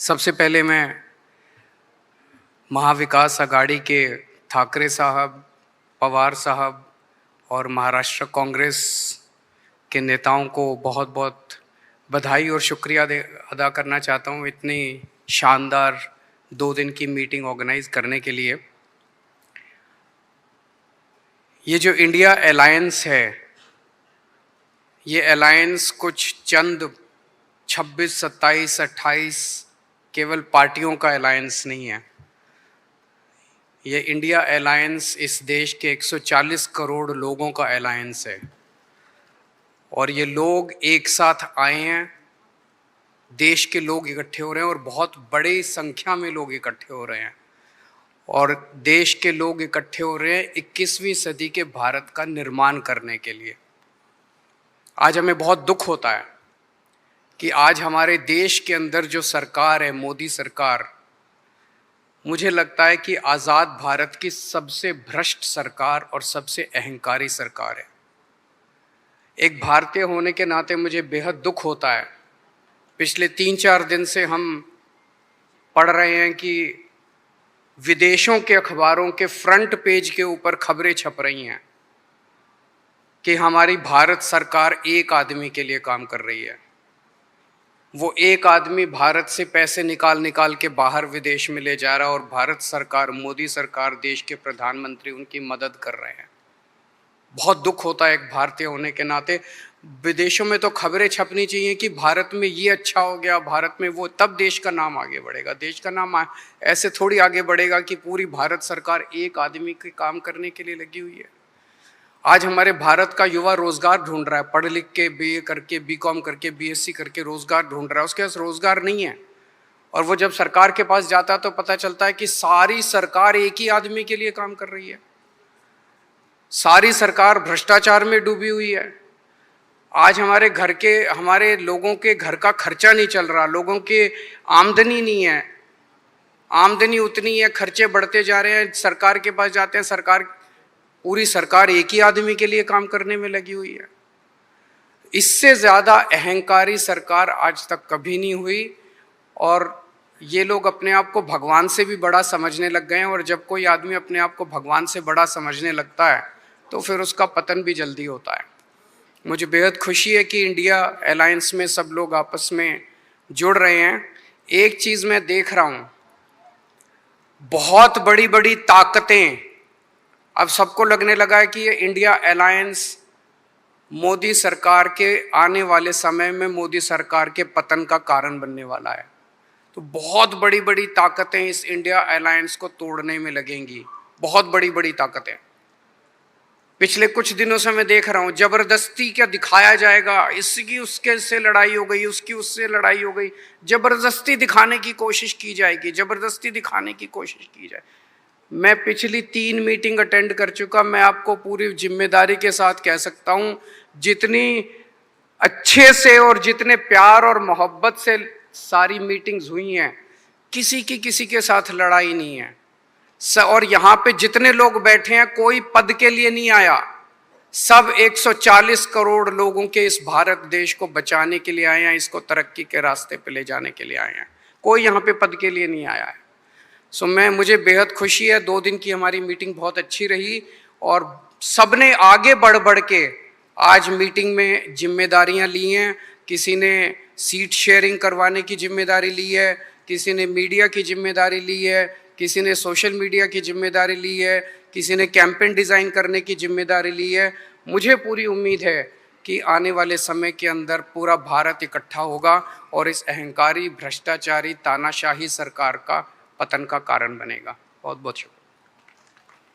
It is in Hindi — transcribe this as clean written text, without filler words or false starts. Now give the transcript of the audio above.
सबसे पहले मैं महाविकास आघाड़ी के ठाकरे साहब, पवार साहब और महाराष्ट्र कांग्रेस के नेताओं को बहुत बहुत बधाई और शुक्रिया अदा करना चाहता हूँ इतनी शानदार 2 दिन की मीटिंग ऑर्गेनाइज करने के लिए। ये जो इंडिया अलायंस है, ये अलायंस कुछ चंद 26, 27, 28 केवल पार्टियों का अलायंस नहीं है। ये इंडिया अलायंस इस देश के 140 करोड़ लोगों का अलायंस है और ये लोग एक साथ आए हैं। देश के लोग इकट्ठे हो रहे हैं और बहुत बड़ी संख्या में लोग इकट्ठे हो रहे हैं और देश के लोग इकट्ठे हो रहे हैं 21वीं सदी के भारत का निर्माण करने के लिए। आज हमें बहुत दुख होता है कि आज हमारे देश के अंदर जो सरकार है, मोदी सरकार, मुझे लगता है कि आज़ाद भारत की सबसे भ्रष्ट सरकार और सबसे अहंकारी सरकार है। एक भारतीय होने के नाते मुझे बेहद दुख होता है। पिछले 3-4 दिन से हम पढ़ रहे हैं कि विदेशों के अखबारों के फ्रंट पेज के ऊपर खबरें छप रही हैं कि हमारी भारत सरकार एक आदमी के लिए काम कर रही है। वो एक आदमी भारत से पैसे निकाल निकाल के बाहर विदेश में ले जा रहा है और भारत सरकार, मोदी सरकार, देश के प्रधानमंत्री उनकी मदद कर रहे हैं। बहुत दुख होता है एक भारतीय होने के नाते। विदेशों में तो खबरें छपनी चाहिए कि भारत में ये अच्छा हो गया, भारत में वो, तब देश का नाम आगे बढ़ेगा। देश का नाम ऐसे थोड़ी आगे बढ़ेगा कि पूरी भारत सरकार एक आदमी के काम करने के लिए लगी हुई है। आज हमारे भारत का युवा रोजगार ढूंढ रहा है, पढ़ लिख के बीए करके, बीकॉम करके, बीएससी करके रोजगार ढूंढ रहा है। उसके पास रोजगार नहीं है और वो जब सरकार के पास जाता है तो पता चलता है कि सारी सरकार एक ही आदमी के लिए काम कर रही है। सारी सरकार भ्रष्टाचार में डूबी हुई है। आज हमारे लोगों के घर का खर्चा नहीं चल रहा, लोगों की आमदनी नहीं है, आमदनी उतनी है, खर्चे बढ़ते जा रहे हैं। सरकार के पास जाते हैं, पूरी सरकार एक ही आदमी के लिए काम करने में लगी हुई है। इससे ज़्यादा अहंकारी सरकार आज तक कभी नहीं हुई और ये लोग अपने आप को भगवान से भी बड़ा समझने लग गए हैं और जब कोई आदमी अपने आप को भगवान से बड़ा समझने लगता है तो फिर उसका पतन भी जल्दी होता है। मुझे बेहद खुशी है कि इंडिया अलायंस में सब लोग आपस में जुड़ रहे हैं। एक चीज़ मैं देख रहा हूँ, बहुत बड़ी बड़ी ताकतें, अब सबको लगने लगा है कि ये इंडिया अलायंस मोदी सरकार के आने वाले समय में मोदी सरकार के पतन का कारण बनने वाला है। तो बहुत बड़ी बड़ी ताकतें इस इंडिया अलायंस को तोड़ने में लगेंगी, बहुत बड़ी बड़ी ताकतें। पिछले कुछ दिनों से मैं देख रहा हूँ जबरदस्ती क्या दिखाया जाएगा, इसकी उसके से लड़ाई हो गई, उसकी उससे लड़ाई हो गई, जबरदस्ती दिखाने की कोशिश की जाएगी, जबरदस्ती दिखाने की कोशिश की जाए। मैं पिछली 3 मीटिंग अटेंड कर चुका, मैं आपको पूरी जिम्मेदारी के साथ कह सकता हूँ, जितनी अच्छे से और जितने प्यार और मोहब्बत से सारी मीटिंग्स हुई हैं, किसी के साथ लड़ाई नहीं है। और यहाँ पे जितने लोग बैठे हैं कोई पद के लिए नहीं आया, सब 140 करोड़ लोगों के इस भारत देश को बचाने के लिए आए हैं, इसको तरक्की के रास्ते पे ले जाने के लिए आए हैं। कोई यहाँ पे पद के लिए नहीं आया है। मुझे बेहद खुशी है। 2 दिन की हमारी मीटिंग बहुत अच्छी रही और सबने आगे बढ़ बढ़ के आज मीटिंग में जिम्मेदारियां ली हैं। किसी ने सीट शेयरिंग करवाने की जिम्मेदारी ली है, किसी ने मीडिया की जिम्मेदारी ली है, किसी ने सोशल मीडिया की जिम्मेदारी ली है, किसी ने कैंपेन डिज़ाइन करने की जिम्मेदारी ली है। मुझे पूरी उम्मीद है कि आने वाले समय के अंदर पूरा भारत इकट्ठा होगा और इस अहंकारी, भ्रष्टाचारी, तानाशाही सरकार का पतन का कारण बनेगा। बहुत बहुत शुक्रिया।